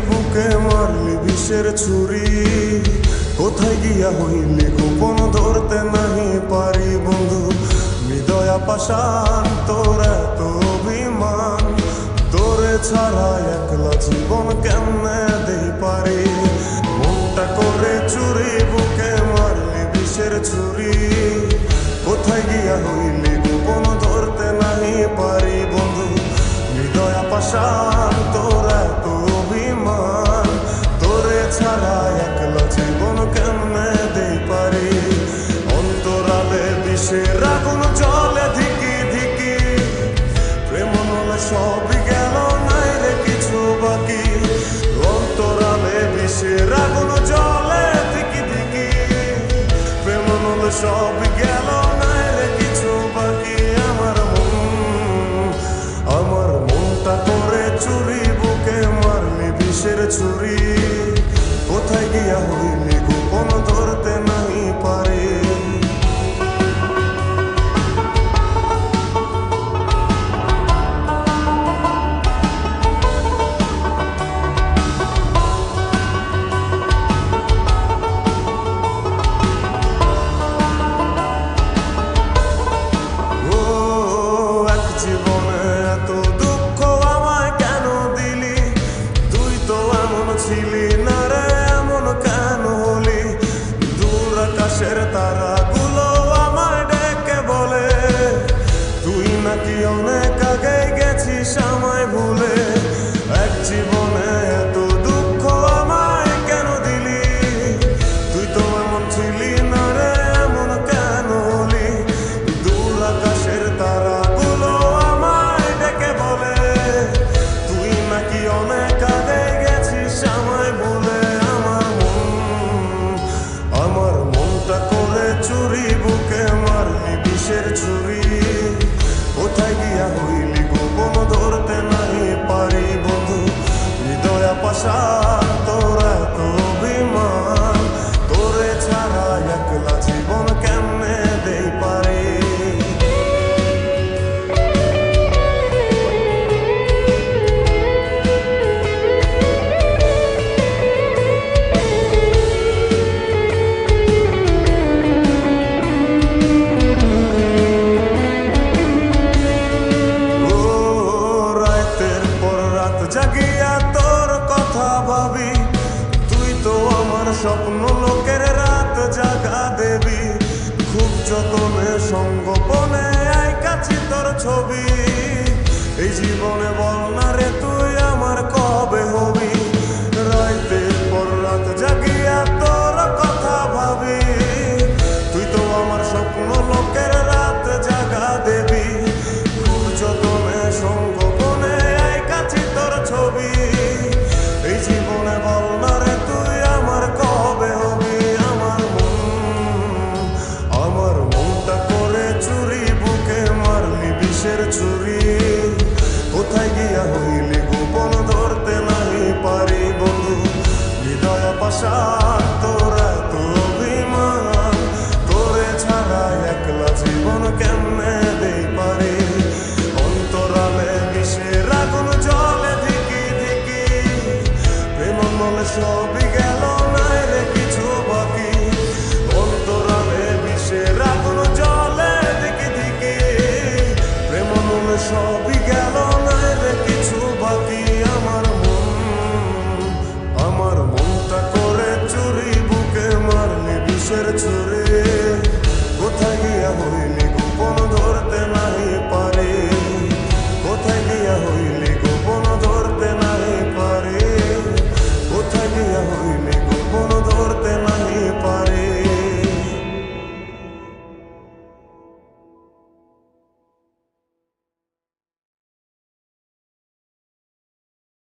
বুকে মারলি বিষের ছুরি, কোথায় গিয়া হইলি গোপন ধরতে নাহি পারি বন্ধু। হৃদয়া পাষাণ তোর এত অভিমান, তোরে ছাড়া একলা জীবন কেমনে দেই পারি। মনটা করে চুরি বুকে মারলি বিষের ছুরি, কোথায় গিয়া হইলি গোপন ধরতে নাহি পারি বন্ধু। হৃদয়া পাষাণ তোর এত অভিমান, তোরে ছাড়া একলা জীবন কেমনে দেই পারি। অন্তরালে বিষের আগুন জ্বলে ধিকি ধিকি, প্রেম নলে সবই গেল নাই রে কিছু বাকি। অন্তরালে বিষের আগুন জ্বলে ধিকি ধিকি, প্রেম নলে সবই গেল নাই রে কিছু বাকি। আমার মনটা করে চুরি বুকে মারলি বিষের ছুরি, কোথায় গিয়া হইলি গোপন ধরতে নাহি পারি। আকাশের তারাগুলো আমায় ডেকে বলে, তুই নাকি অনেক আগে গেছিস আমায় ভুলে। এক জীবনে এত দুঃখ আমায় কেন দিলি, তুই তো এমন ছিলি না রে এমন কেন হলি। দূর আকাশের তারাগুলো আমায় ডেকে বলে, তুই নাকি অনেক আগে গেছিস আমায় ভুলে। আমার মনটা করে চুরি বুকে মারলি বিষের ছুরি, কোথায় গিয়া হইলি গোপন ধরতে নাহি পারি বন্ধু। হৃদয়া পাষাণ তোর এত অভিমান, তোরে ছাড়া একলা জীবন কেমনে দেই পারি। জাগিয়া তোর কথা ভাবি, তুই তো আমার স্বপ্ন লোকের রাত জাগা দেবী। খুব যতনে সঙ্গোপনে আইকাছি তোর ছবি, এই জীবনে বল না রে তুই আমার কবে হবি। রাতের পর রাত জাগিয়া তোর কথা ভাবি, তুই তো আমার স্বপ্ন লোকের রাত জাগা দেবী। খুব যতনে সঙ্গোপনে আইকাছি তোর ছবি, এই জীবনে বল না রে তুই আমার কবে হবি। আমার মনটা করে চুরি বুকে মারলি বিষের ছুরি, কোথায় গিয়া হইলি গোপন ধরতে নাহি পারি বন্ধু। হৃদয়া পাষাণ তোর এত অভিমান, তোরে ছাড়া একলা জীবন কেমনে দেই পারি। অন্তরালে বিষের আগুন জ্বলে ধিকি ধিকি, প্রেম নলে সব